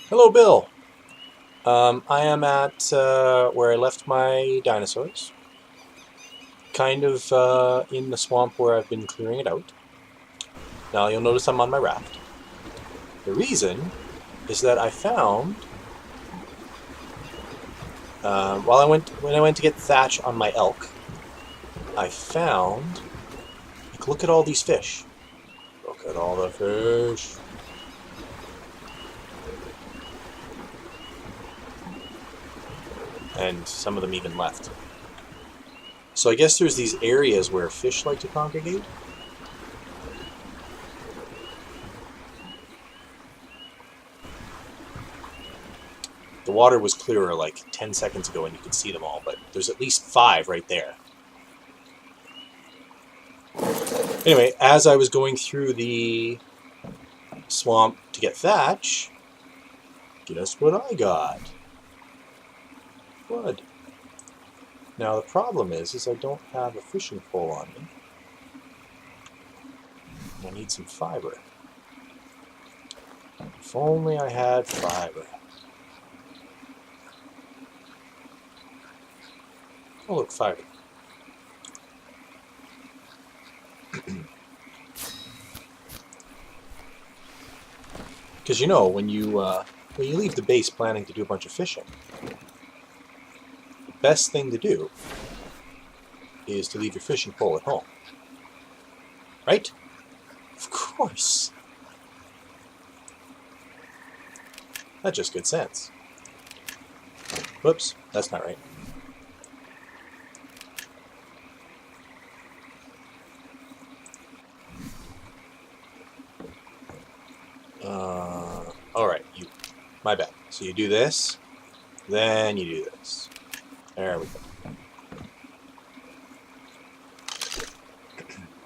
Hello, Bill. I am at where I left my dinosaurs. Kind of in the swamp where I've been clearing it out. Now you'll notice I'm on my raft. The reason is that I found when I went to get thatch on my elk, I found look at all these fish. Look at all the fish. And some of them even left. So I guess there's these areas where fish like to congregate. The water was clearer like 10 seconds ago and you could see them all, but there's at least 5 right there. Anyway, as I was going through the swamp to get thatch, guess what I got? Blood. Now the problem is I don't have a fishing pole on me. I need some fiber. If only I had fiber. Oh look, fiber. Because you know, when you leave the base planning to do a bunch of fishing, the best thing to do is to leave your fishing pole at home. Right? Of course. That's just good sense. Whoops, that's not right. Alright, my bad. So you do this, then you do this. There we go.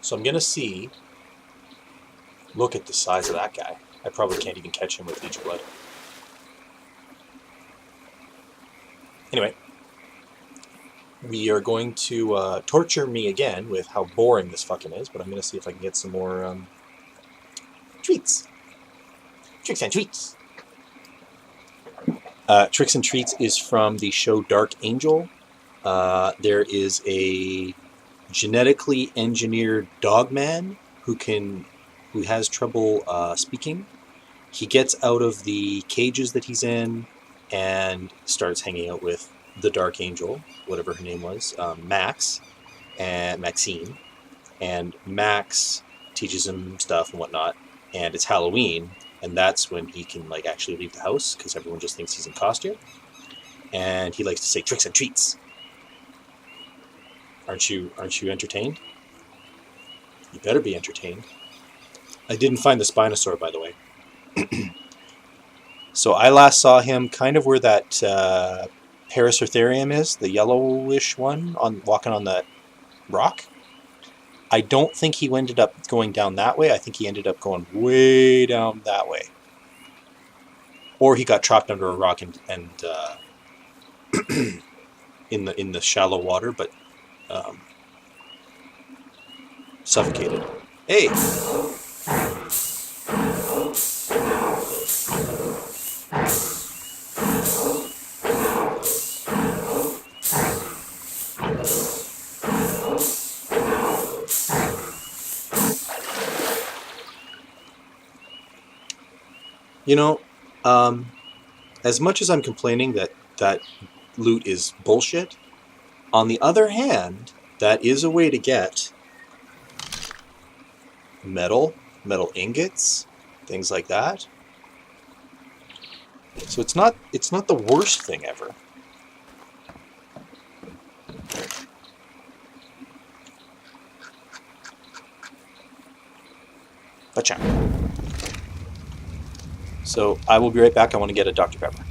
So I'm gonna see. Look at the size of that guy. I probably can't even catch him with leech blood. Anyway, we are going to torture me again with how boring this fucking is, but I'm gonna see if I can get some more treats. Tricks and Treats. Tricks and Treats is from the show Dark Angel. There is a genetically engineered dogman who has trouble speaking. He gets out of the cages that he's in and starts hanging out with the Dark Angel, whatever her name was, Max and Maxine. And Max teaches him stuff and whatnot. And it's Halloween. And that's when he can actually leave the house because everyone just thinks he's in costume. And he likes to say tricks and treats. Aren't you entertained? You better be entertained. I didn't find the Spinosaur, by the way. So I last saw him kind of where that Paracertherium is, the yellowish one, walking on that rock. I don't think he ended up going down that way. I think he ended up going way down that way. Or he got trapped under a rock and in the shallow water, but suffocated. Hey! You know, as much as I'm complaining that loot is bullshit, on the other hand, that is a way to get metal ingots, things like that. So it's not the worst thing ever. Gotcha. So I will be right back. I want to get a Dr. Pepper.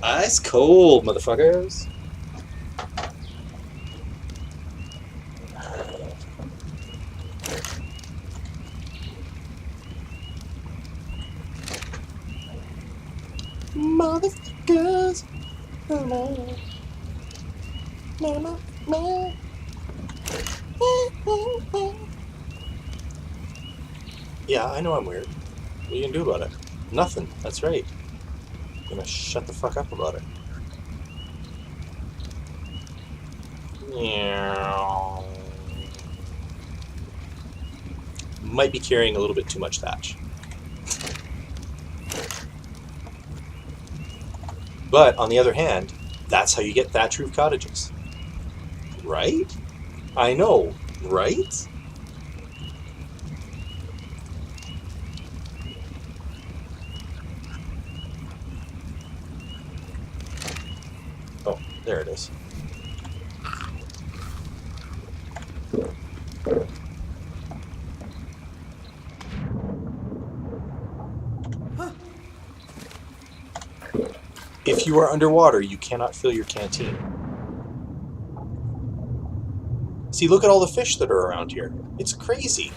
Ice cold, motherfuckers. Yeah, I know I'm weird. What are you gonna do about it? Nothing. That's right. I'm gonna shut the fuck up about it. Meow. Might be carrying a little bit too much thatch. But on the other hand, that's how you get thatch roof cottages. Right? I know, right? Oh, there it is. If you are underwater, you cannot fill your canteen. See, look at all the fish that are around here. It's crazy.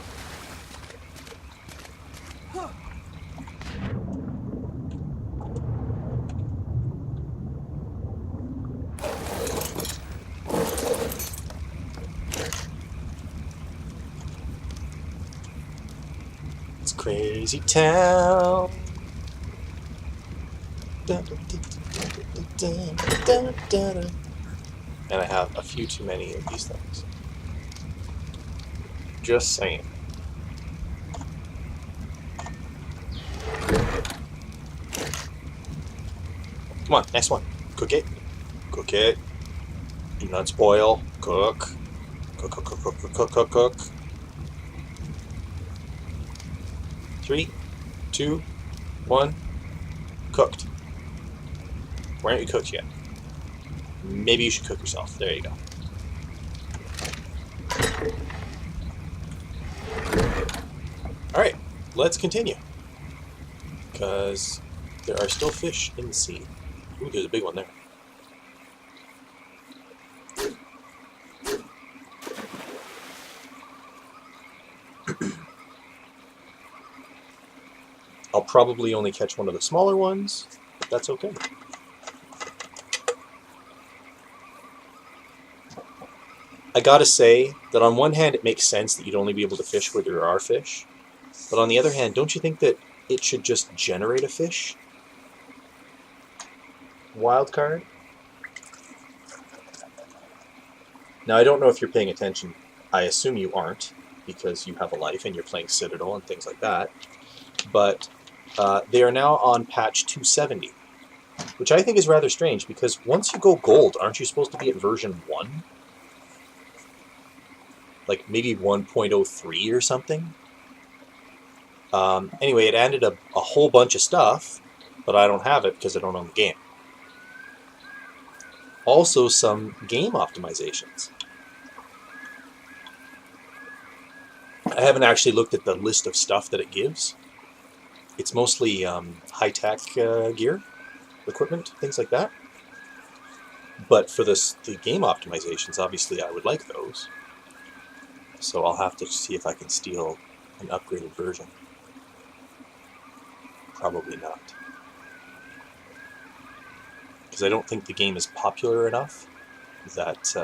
It's crazy town. And I have a few too many of these things. Just saying. Come on, next one. Cook it. Cook it. Do not spoil. Cook. Cook, cook, cook, cook, cook, cook, cook. 3, 2, 1. Cooked. Why aren't you cooked yet? Maybe you should cook yourself. There you go. Alright, let's continue. Because there are still fish in the sea. Ooh, there's a big one there. I'll probably only catch one of the smaller ones, but that's okay. I gotta say that on one hand it makes sense that you'd only be able to fish where there are fish, but on the other hand, don't you think that it should just generate a fish? Wild card? Now I don't know if you're paying attention. I assume you aren't, because you have a life and you're playing Citadel and things like that. But they are now on patch 270, which I think is rather strange, because once you go gold, aren't you supposed to be at version 1? Like maybe 1.03 or something? Anyway, it added a whole bunch of stuff, but I don't have it because I don't own the game. Also some game optimizations. I haven't actually looked at the list of stuff that it gives. It's mostly high-tech gear, equipment, things like that. But for the game optimizations, obviously I would like those. So I'll have to see if I can steal an upgraded version. Probably not. Because I don't think the game is popular enough that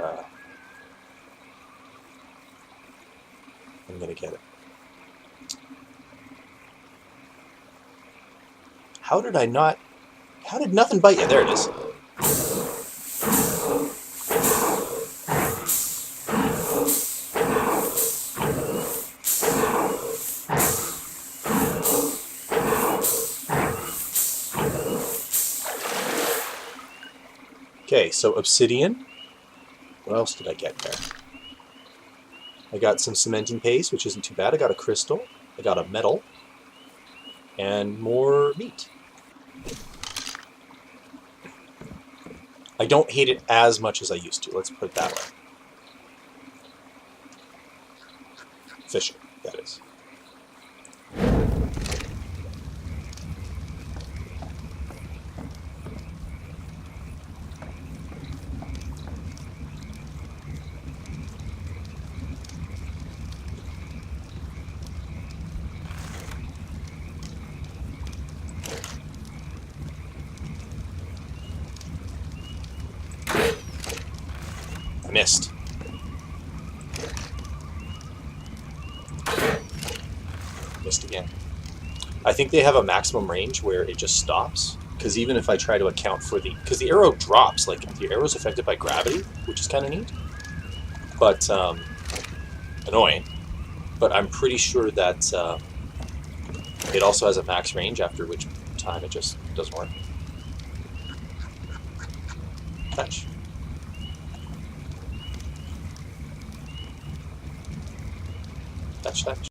I'm going to get it. How did nothing bite you? There it is. Okay, so obsidian. What else did I get there? I got some cementing paste, which isn't too bad. I got a crystal. I got a metal. And more meat. I don't hate it as much as I used to. Let's put it that way. Fishing, that is. Missed. Missed again. I think they have a maximum range where it just stops. Because even if I try to account for because the arrow drops, like the arrow's affected by gravity, which is kind of neat, but annoying. But I'm pretty sure that it also has a max range, after which time it just doesn't work. Fetch. Fetch, fetch.